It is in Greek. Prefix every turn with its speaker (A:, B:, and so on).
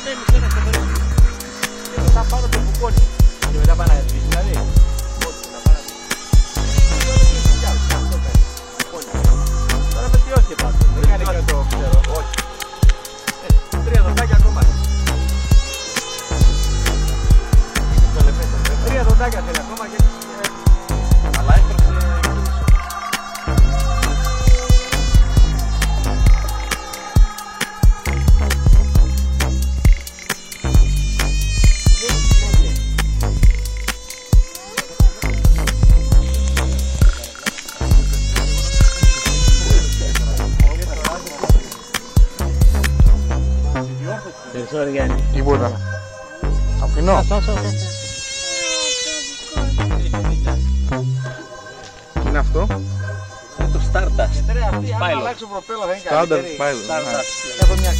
A: μένει σε ένα σταθερό. Και μετά πάνω το μπουκόνι. Και μετά πάνω να σβήσει, δηλαδή. Όχι, να πάνω να σβήσει. Τώρα βελτιώθηκε πάντως. Δεν κάνει και το ξέρω. Όχι. 3 δοντάκια ακόμα. 3 δοντάκια θέλει ακόμα και... Αλλά έπρεπε να
B: τίποτα. Αφήνω. Τι είναι αυτό?
A: είναι το Stardust. Pilot.
B: Stardust Pilot.
A: Έχω μια